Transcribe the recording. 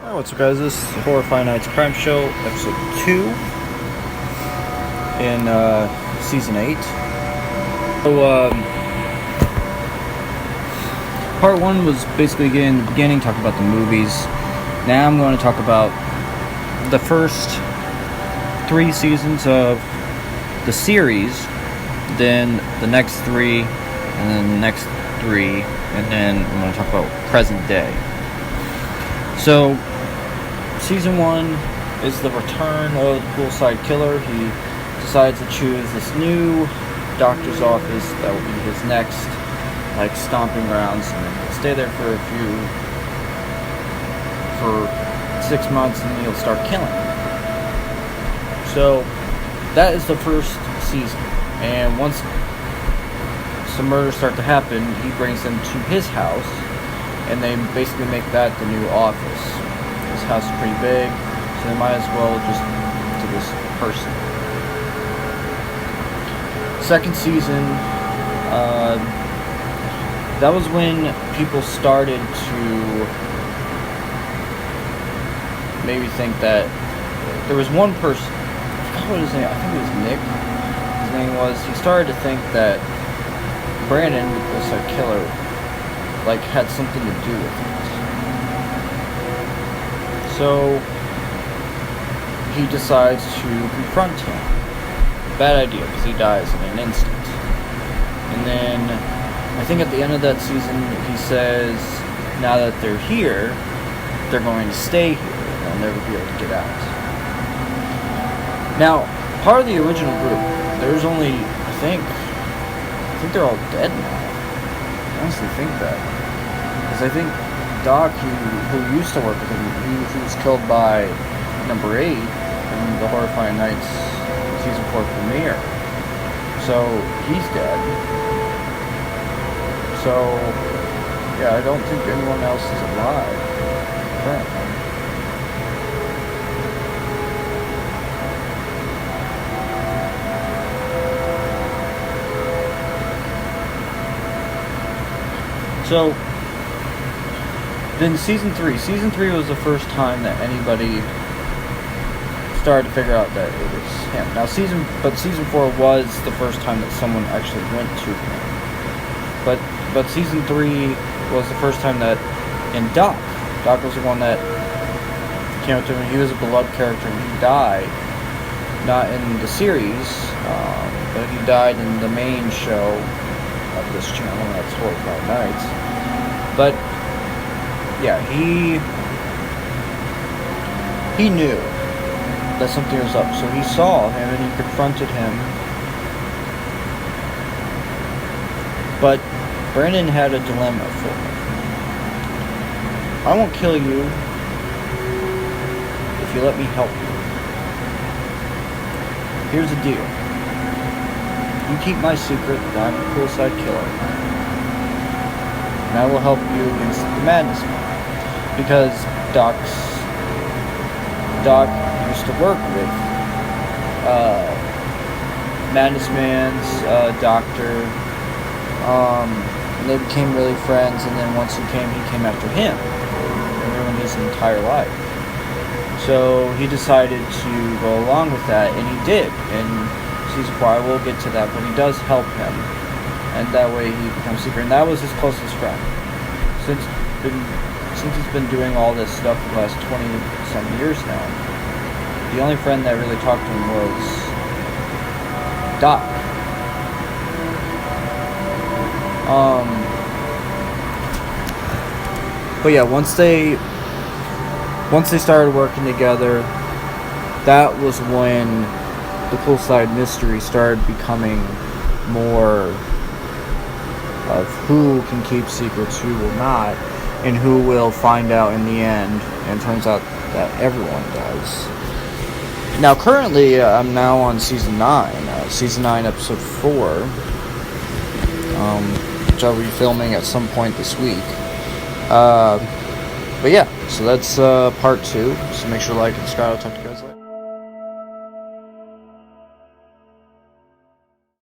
Alright, what's up guys, this is Horrifying Crime Show, episode 2 in season 8. So, part 1 was basically getting the beginning, talking about the movies. Now I'm going to talk about the first 3 seasons of the series, then the next 3, and then the next 3, and then I'm going to talk about present day. So, Season 1 is the return of the poolside killer. He decides to choose this new doctor's office that will be his next, stomping grounds, and then he'll stay there for 6 months, and then he'll start killing. So, that is the first season. And once some murders start to happen, he brings them to his house, and they basically make that the new office. This house is pretty big, so they might as well just to this person. Second season, that was when people started to maybe think that there was one person, I forgot what his name, I think it was Nick, his name was, he started to think that Brandon, the poolside killer, had something to do with it. So, he decides to confront him. Bad idea, because he dies in an instant. And then, I think at the end of that season, he says, now that they're here, they're going to stay here. They'll never be able to get out. Now, part of the original group, there's only, I think they're all dead now. I honestly think that. Because I think Doc, who used to work with him, he was killed by number 8 in the Horrifying Nights season 4 premiere. So he's dead. So yeah, I don't think anyone else is alive currently. So then Season 3 was the first time that anybody started to figure out that it was him. Now Season 4 was the first time that someone actually went to him. But Season 3 was the first time that, and Doc was the one that came up to him. He was a beloved character, and he died, not in the series, but he died in the main show of this channel, that's Horrifying Nights. But yeah, he knew that something was up, so he saw him and he confronted him. But Brandon had a dilemma for him. I won't kill you if you let me help you. Here's the deal. You keep my secret that I'm a poolside killer, and I will help you against the madness man. Because Doc used to work with Madness Man's doctor. They became really friends, and then once he came after him and ruined his entire life. So he decided to go along with that, and he did. And season 4, I will get to that, but he does help him, and that way he becomes secret. And that was his closest friend. Since he's been doing all this stuff for the last 20-some years now, the only friend that really talked to him was Doc. But yeah, once they started working together, that was when the poolside mystery started becoming more of who can keep secrets, who will not, and who will find out in the end. And it turns out that everyone does. Now, currently, I'm now on Season 9. Season 9, Episode 4. Which I'll be filming at some point this week. But yeah, so that's part 2. So make sure to like and subscribe. I'll talk to you guys.